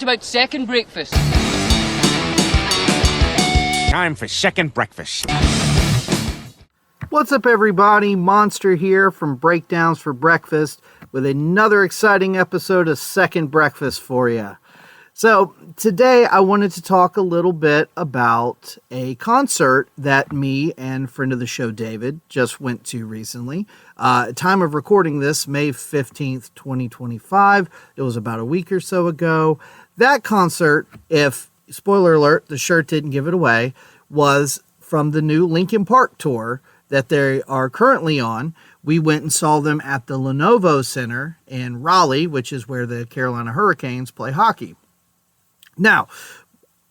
about second breakfast. Time for second breakfast. What's up, everybody? Monster here from Breakdowns for Breakfast with another exciting episode of Second Breakfast for you. So today I wanted to talk a little bit about a concert that me and friend of the show David just went to recently. Time of recording this, May 15th, 2025. It was about a week or so ago. That concert, if, spoiler alert, the shirt didn't give it away, was from the new Linkin Park tour that they are currently on. We went and saw them at the Lenovo Center in Raleigh, which is where the Carolina Hurricanes play hockey. Now,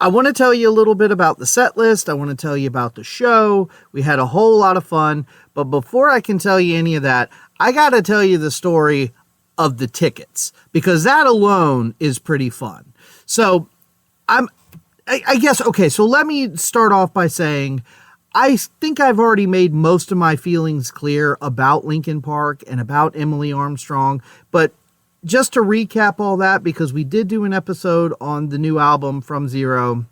I want to tell you a little bit about the set list. I want to tell you about the show. We had a whole lot of fun. But before I can tell you any of that, I got to tell you the story of the tickets, because that alone is pretty fun. So I guess, okay, so let me start off by saying, I think I've already made most of my feelings clear about Linkin Park and about Emily Armstrong, but just to recap all that, because we did do an episode on the new album From Zero,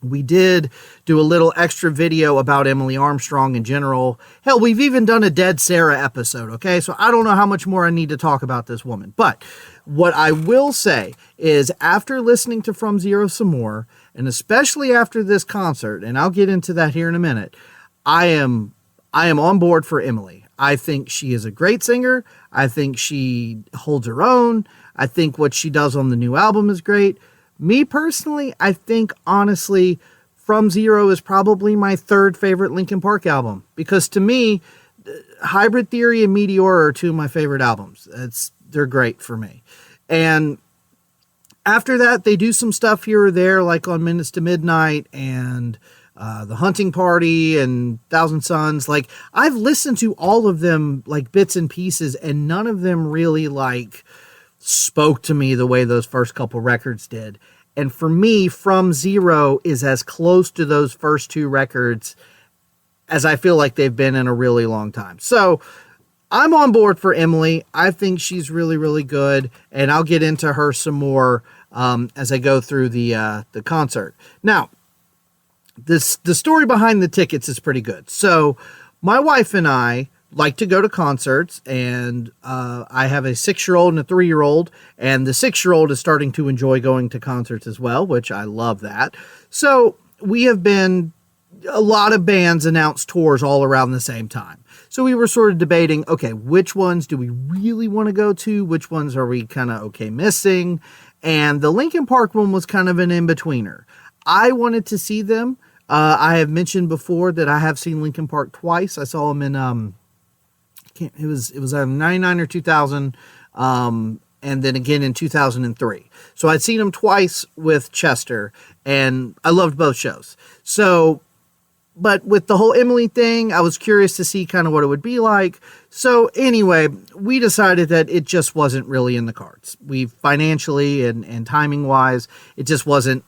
we did do a little extra video about Emily Armstrong in general. Hell, we've even done a Dead Sarah episode, okay? So I don't know how much more I need to talk about this woman, but what I will say is, after listening to From Zero some more, and especially after this concert, and I'll get into that here in a minute, I am on board for Emily. I think she is a great singer. I think she holds her own. I think what she does on the new album is great. Me personally, I think, honestly, From Zero is probably my third favorite Linkin Park album, because to me, Hybrid Theory and Meteor are two of my favorite albums. They're great for me. And after that, they do some stuff here or there, like on Minutes to Midnight and The Hunting Party and Thousand Suns. Like, I've listened to all of them, like, bits and pieces, and none of them really, like, spoke to me the way those first couple records did. And for me, From Zero is as close to those first two records as I feel like they've been in a really long time. So I'm on board for Emily. I think she's really, really good, and I'll get into her some more as I go through the concert. Now, the story behind the tickets is pretty good. So my wife and I like to go to concerts, and I have a 6-year-old and a 3-year-old, and the 6-year-old is starting to enjoy going to concerts as well, which I love that. So we have been, a lot of bands announce tours all around the same time. So we were sort of debating, okay, which ones do we really want to go to? Which ones are we kind of okay missing? And the Linkin Park one was kind of an in-betweener. I wanted to see them. I have mentioned before that I have seen Linkin Park twice. I saw them in, it was 99 or 2000, and then again in 2003. So I'd seen them twice with Chester, and I loved both shows. So, but with the whole Emily thing, I was curious to see kind of what it would be like. So anyway, we decided that it just wasn't really in the cards. We financially and timing wise, it just wasn't,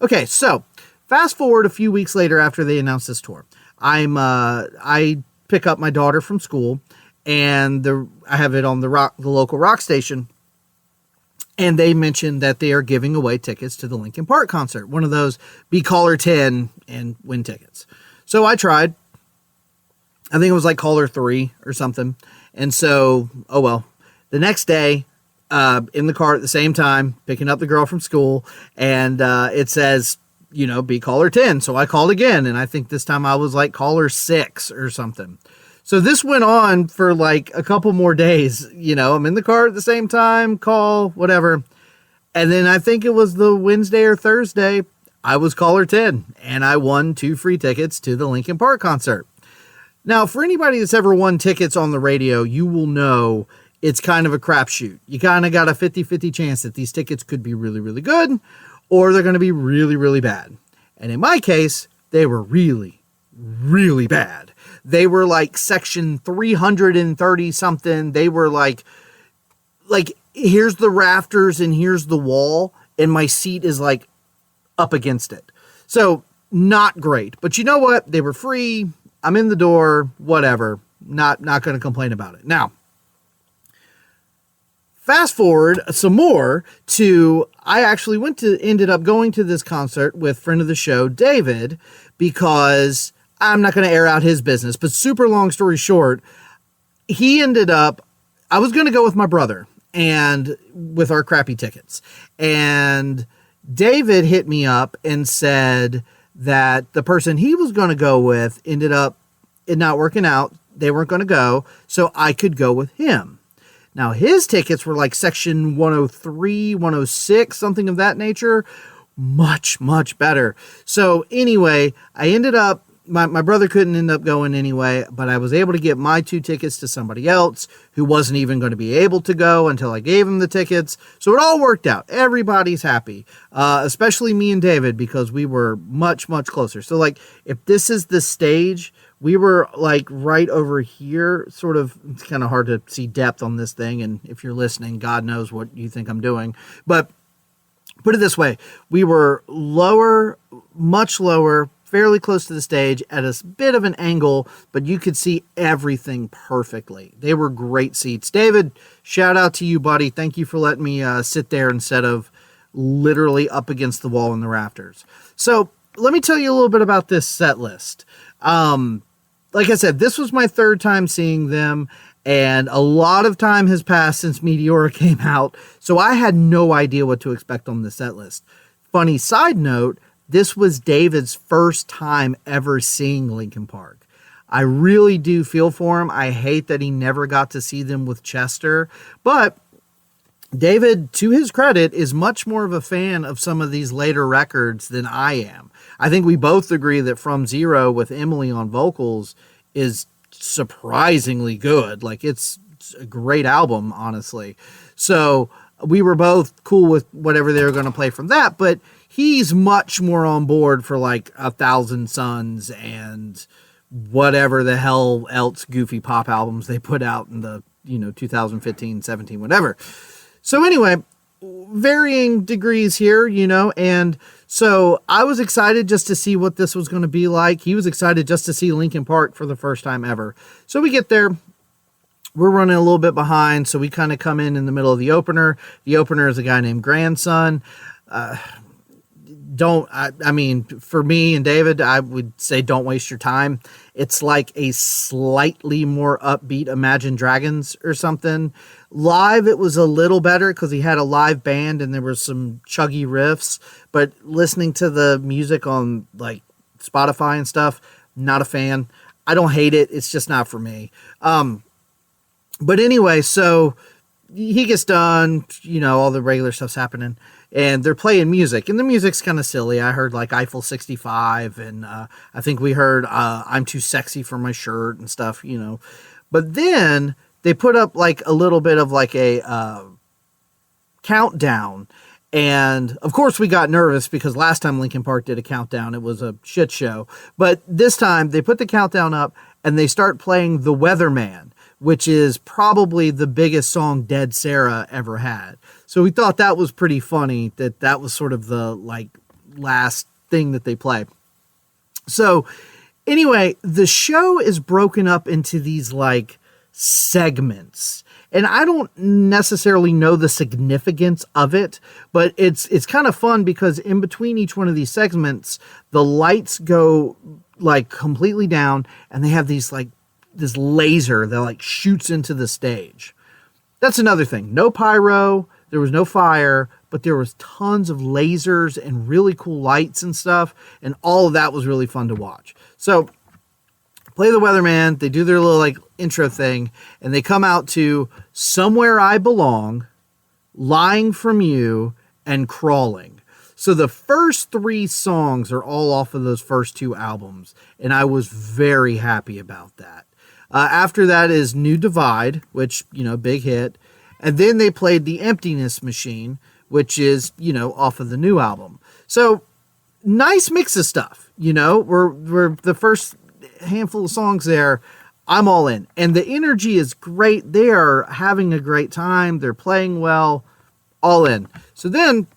Okay, so fast forward a few weeks later after they announced this tour. I pick up my daughter from school, and I have it on the local rock station. And they mentioned that they are giving away tickets to the Linkin Park concert. One of those, be caller 10 and win tickets. So I tried. I think it was like caller 3 or something. And so, oh well. The next day, in the car at the same time, picking up the girl from school, and it says, be caller 10. So I called again, and I think this time I was like caller 6 or something. So this went on for like a couple more days. I'm in the car at the same time, call, whatever. And then I think it was the Wednesday or Thursday, I was caller 10, and I won 2 free tickets to the Linkin Park concert. Now, for anybody that's ever won tickets on the radio, you will know it's kind of a crapshoot. You kind of got a 50-50 chance that these tickets could be really, really good, or they're going to be really, really bad. And in my case, they were really, really bad. They were like section 330 something. They were like here's the rafters and here's the wall, and my seat is like up against it. So not great, but you know what? They were free. I'm in the door, whatever. Not going to complain about it. Now, Fast forward some more to, I actually ended up going to this concert with friend of the show, David, because I'm not going to air out his business, but super long story short, I was going to go with my brother and with our crappy tickets. And David hit me up and said that the person he was going to go with ended up it not working out. They weren't going to go, so I could go with him. Now, his tickets were like section 103, 106, something of that nature. Much, much better. So anyway, I ended up, my brother couldn't end up going anyway, but I was able to get my 2 tickets to somebody else who wasn't even going to be able to go until I gave him the tickets. So it all worked out. Everybody's happy, especially me and David, because we were much, much closer. So like, if this is the stage, we were like right over here, sort of. It's kind of hard to see depth on this thing. And if you're listening, God knows what you think I'm doing. But put it this way, we were lower, much lower, fairly close to the stage at a bit of an angle, but you could see everything perfectly. They were great seats. David, shout out to you, buddy. Thank you for letting me sit there instead of literally up against the wall in the rafters. So let me tell you a little bit about this set list. Like I said, this was my 3rd time seeing them, and a lot of time has passed since Meteora came out, so I had no idea what to expect on the set list. Funny side note, this was David's first time ever seeing Linkin Park. I really do feel for him. I hate that he never got to see them with Chester, but David, to his credit, is much more of a fan of some of these later records than I am. I think we both agree that From Zero with Emily on vocals is surprisingly good. Like, it's a great album, honestly. So we were both cool with whatever they were going to play from that, but he's much more on board for like 1,000 Suns and whatever the hell else goofy pop albums they put out in the, 2015, 17, whatever. So anyway, varying degrees here, and so I was excited just to see what this was going to be like. He was excited just to see Linkin Park for the first time ever. So we get there. We're running a little bit behind, so we kind of come in the middle of the opener. The opener is a guy named Grandson. I mean, for me and David, I would say don't waste your time. It's like a slightly more upbeat Imagine Dragons or something. Live, it was a little better because he had a live band and there were some chuggy riffs. But listening to the music on like Spotify and stuff, not a fan. I don't hate it. It's just not for me. But anyway, so he gets done, all the regular stuff's happening. And they're playing music, and the music's kind of silly. I heard like Eiffel 65, and I think we heard I'm Too Sexy for My Shirt and stuff, But then they put up like a little bit of like a countdown. And of course we got nervous because last time Linkin Park did a countdown, it was a shit show. But this time they put the countdown up and they start playing The Weatherman, which is probably the biggest song Dead Sarah ever had. So we thought that was pretty funny that was sort of the like last thing that they play. So anyway, the show is broken up into these like segments. And I don't necessarily know the significance of it, but it's kind of fun because in between each one of these segments, the lights go like completely down and they have these like this laser that like shoots into the stage. That's another thing. No pyro, there was no fire, but there was tons of lasers and really cool lights and stuff. And all of that was really fun to watch. So play The Weatherman. They do their little like intro thing and they come out to Somewhere I Belong, Lying From You, and Crawling. So the first 3 songs are all off of those first 2 albums. And I was very happy about that. After that is New Divide, which, big hit. And then they played The Emptiness Machine, which is, off of the new album. So nice mix of stuff, we're the first handful of songs there. I'm all in. And the energy is great. They are having a great time. They're playing well, all in. So then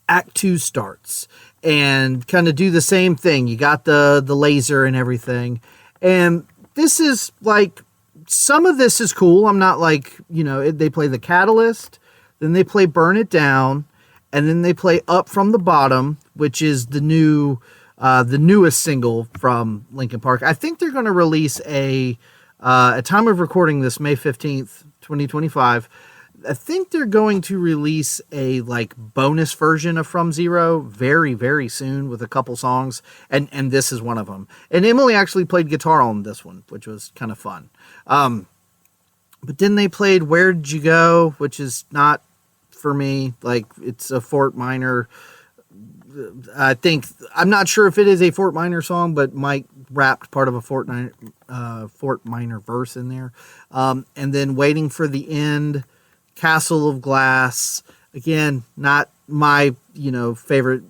Act 2 starts and kind of do the same thing. You got the laser and everything. And this is like some of this is cool. I'm not like, they play The Catalyst, then they play Burn It Down, and then they play Up From the Bottom, which is the newest single from Linkin Park. I think they're going to release at time of recording this, May 15th, 2025, I think they're going to release a like bonus version of From Zero very, very soon with a couple songs. And this is one of them. And Emily actually played guitar on this one, which was kind of fun. But then they played Where'd You Go, which is not for me. Like, it's a Fort Minor. I'm not sure if it is a Fort Minor song, but Mike rapped part of a Fort Minor verse in there. And then Waiting for the End, Castle of Glass, again, not my, favorite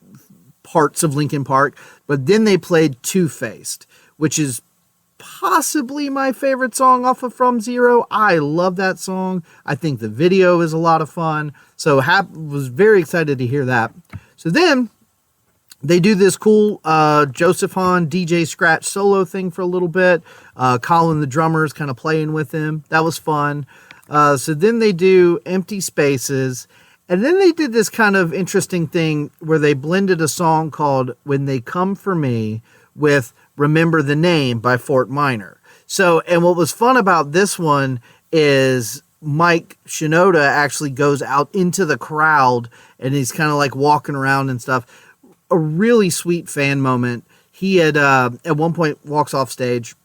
parts of Linkin Park, but then they played Two-Faced, which is possibly my favorite song off of From Zero. I love that song. I think the video is a lot of fun. So was very excited to hear that. So then they do this cool Joseph Hahn DJ scratch solo thing for a little bit. Colin, the drummer, is kind of playing with him. That was fun. So then they do Empty Spaces. And then they did this kind of interesting thing where they blended a song called When They Come For Me with Remember the Name by Fort Minor. So, and what was fun about this one is Mike Shinoda actually goes out into the crowd and he's kind of like walking around and stuff. A really sweet fan moment. He had, at one point, walks off stage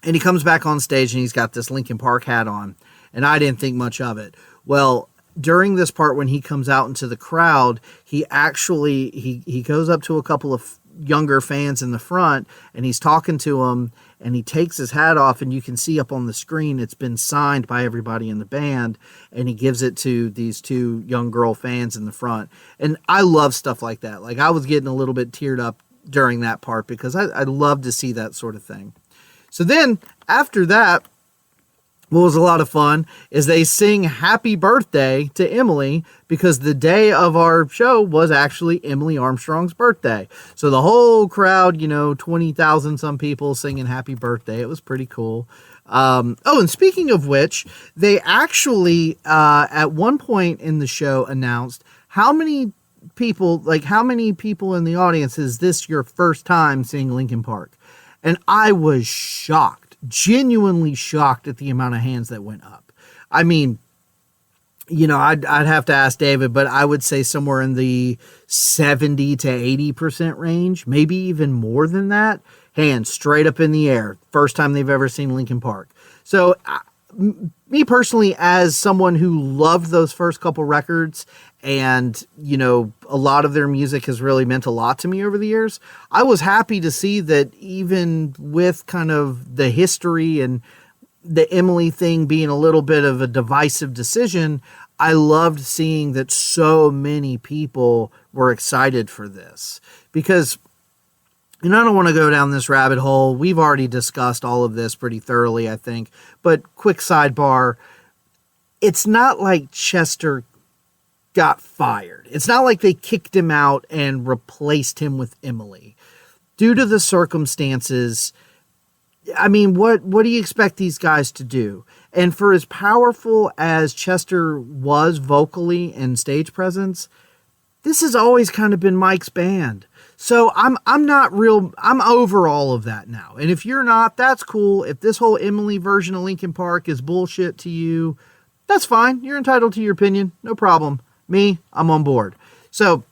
and he comes back on stage and he's got this Linkin Park hat on. And I didn't think much of it. Well, during this part when he comes out into the crowd, he actually, he goes up to a couple of younger fans in the front and he's talking to them and he takes his hat off and you can see up on the screen it's been signed by everybody in the band and he gives it to these two young girl fans in the front. And I love stuff like that. Like, I was getting a little bit teared up during that part because I love to see that sort of thing. So then after that, what was a lot of fun is they sing Happy Birthday to Emily because the day of our show was actually Emily Armstrong's birthday. So the whole crowd, 20,000 some people singing Happy Birthday. It was pretty cool. And speaking of which, they actually, at one point in the show announced how many people in the audience is this your first time seeing Linkin Park? And I was shocked. Genuinely shocked at the amount of hands that went up. I mean, I'd have to ask David, but I would say somewhere in the 70 to 80% range, maybe even more than that. Hands straight up in the air. First time they've ever seen Linkin Park. So me personally, as someone who loved those first couple records and, a lot of their music has really meant a lot to me over the years, I was happy to see that even with kind of the history and the Emily thing being a little bit of a divisive decision, I loved seeing that so many people were excited for this because, I don't want to go down this rabbit hole. We've already discussed all of this pretty thoroughly, I think, but quick sidebar, it's not like Chester got fired. It's not like they kicked him out and replaced him with Emily. Due to the circumstances, I mean, what do you expect these guys to do? And for as powerful as Chester was vocally and stage presence, this has always kind of been Mike's band. So I'm over all of that now. And if you're not, that's cool. If this whole Emily version of Linkin Park is bullshit to you, that's fine. You're entitled to your opinion. No problem. Me, I'm on board. So,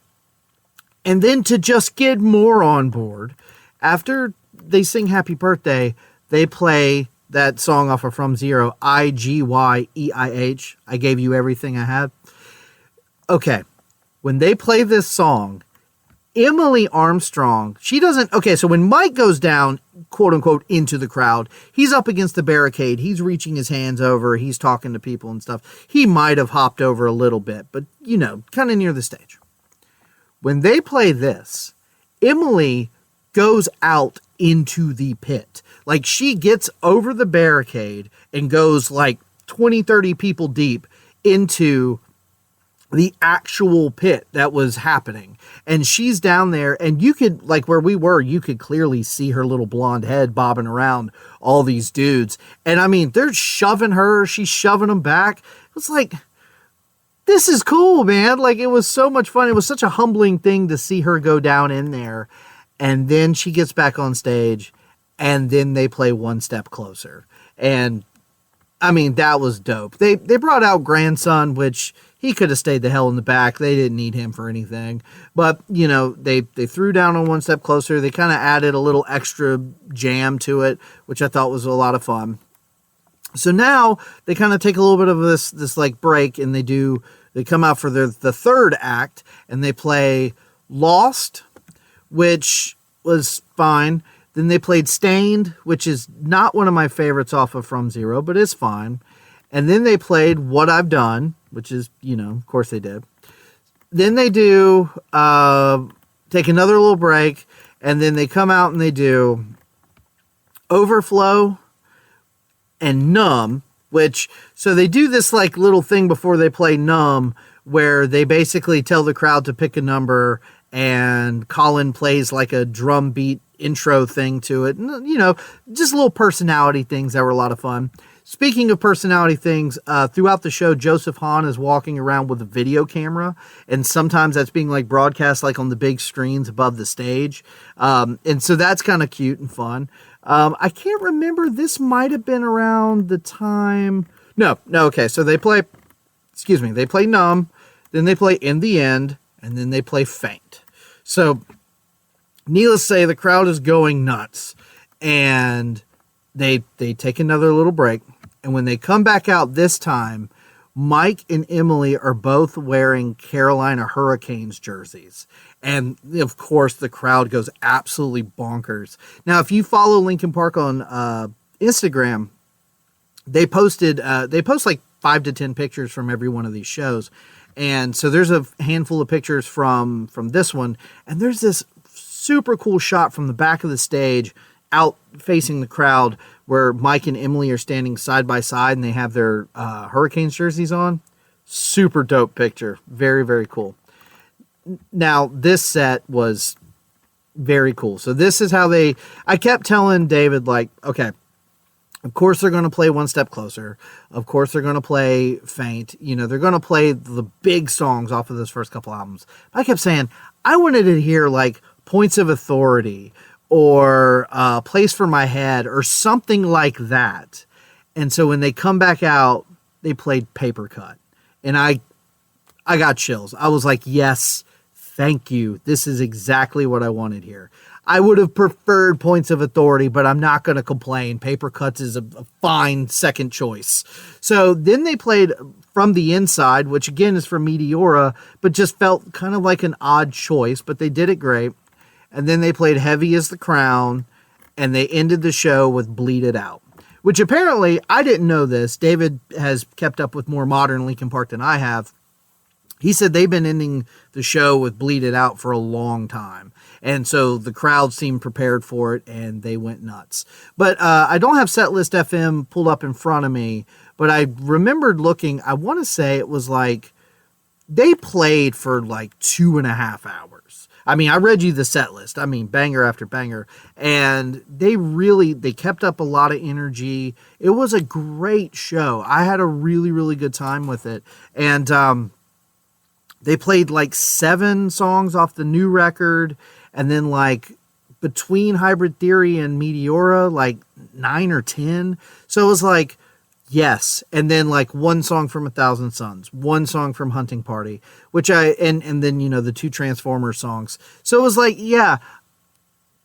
and then to just get more on board, after they sing Happy Birthday, they play that song off of From Zero, IGYEIH. I gave you everything I had. Okay. When they play this song, Emily Armstrong, so when Mike goes down, quote unquote, into the crowd, he's up against the barricade. He's reaching his hands over. He's talking to people and stuff. He might have hopped over a little bit, but kind of near the stage. When they play this, Emily goes out into the pit. Like, she gets over the barricade and goes like 20, 30 people deep into the actual pit that was happening. And she's down there, and you could, like where we were, you could clearly see her little blonde head bobbing around all these dudes. And I mean, they're shoving her, she's shoving them back. It was like, this is cool, man. Like, it was so much fun. It was such a humbling thing to see her go down in there. And then she gets back on stage, and then they play One Step Closer. And I mean, that was dope. They brought out Grandson, which he could have stayed the hell in the back. They didn't need him for anything. But, you know, they threw down on One Step Closer. They kind of added a little extra jam to it, which I thought was a lot of fun. So now they kind of take a little bit of this like break, and they come out for the third act, and they play Lost, which was fine. Then they played Stained, which is not one of my favorites off of From Zero, but it's fine. And then they played What I've Done, which is, you know, of course they did. Then they do take another little break, and then they come out and they do Overflow and Numb, so they do this like little thing before they play Numb, where they basically tell the crowd to pick a number, and Colin plays like a drum beat intro thing to it. And, you know, just little personality things that were a lot of fun. Speaking of personality things, throughout the show, Joseph Hahn is walking around with a video camera, and sometimes that's being like broadcast like on the big screens above the stage. And so that's kind of cute and fun. I can't remember. This might have been around the time. No. Okay. So they play Numb, then they play In the End, and then they play Faint. So needless to say, the crowd is going nuts, and they take another little break. And when they come back out this time, Mike and Emily are both wearing Carolina Hurricanes jerseys. And, of course, the crowd goes absolutely bonkers. Now, if you follow Linkin Park on Instagram, they post like 5 to 10 pictures from every one of these shows. And so there's a handful of pictures from this one. And there's this super cool shot from the back of the stage out facing the crowd where Mike and Emily are standing side by side, and they have their Hurricanes jerseys on. Super dope picture. Very, very cool. Now, this set was very cool. So this is how I kept telling David, like, okay, of course they're going to play One Step Closer. Of course they're going to play Faint. You know, they're going to play the big songs off of those first couple albums. But I kept saying, I wanted to hear, like, Points of Authority or Place for My Head or something like that. And so when they come back out, they played Paper Cut. And I got chills. I was like, yes, thank you. This is exactly what I wanted here. I would have preferred Points of Authority, but I'm not going to complain. Paper Cuts is a fine second choice. So then they played From the Inside, which again is from Meteora, but just felt kind of like an odd choice, but they did it great. And then they played Heavy as the Crown, and they ended the show with Bleed It Out, which apparently, I didn't know this. David has kept up with more modern Linkin Park than I have. He said they've been ending the show with Bleed It Out for a long time. And so the crowd seemed prepared for it, and they went nuts. But I don't have Setlist FM pulled up in front of me, but I remembered looking, I want to say it was like, they played for like 2.5 hours. I mean, I read you the set list. I mean, banger after banger. And they kept up a lot of energy. It was a great show. I had a really, really good time with it. And they played like 7 songs off the new record. And then like between Hybrid Theory and Meteora, like 9 or 10. So it was like, yes. And then like 1 song from 1,000 Suns, 1 song from Hunting Party, and then, you know, the 2 Transformers songs. So it was like, yeah,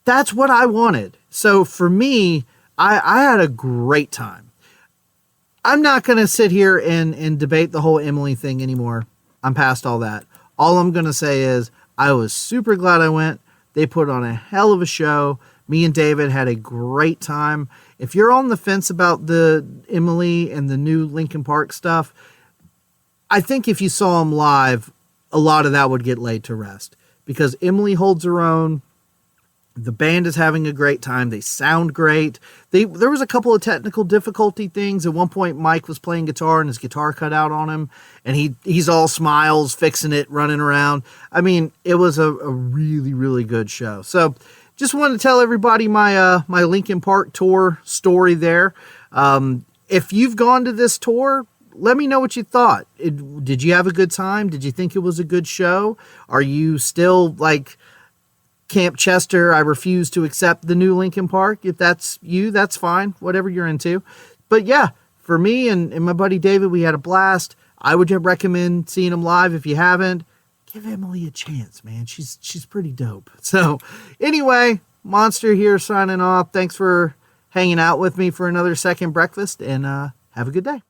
that's what I wanted. So for me, I had a great time. I'm not going to sit here and debate the whole Emily thing anymore. I'm past all that. All I'm going to say is I was super glad I went. They put on a hell of a show. Me and David had a great time. If you're on the fence about the Emily and the new Linkin Park stuff, I think if you saw them live, a lot of that would get laid to rest. Because Emily holds her own. The band is having a great time. They sound great. There was a couple of technical difficulty things. At one point, Mike was playing guitar and his guitar cut out on him, and he's all smiles, fixing it, running around. I mean, it was a really, really good show. So just wanted to tell everybody my my Linkin Park tour story there. If you've gone to this tour, let me know what you thought. Did you have a good time? Did you think it was a good show? Are you still like Camp Chester, I refuse to accept the new Linkin Park? If that's you, that's fine. Whatever you're into. But yeah, for me and my buddy David, we had a blast. I would recommend seeing him live. If you haven't, give Emily a chance, man. She's pretty dope. So anyway, Monster here signing off. Thanks for hanging out with me for another second breakfast, and have a good day.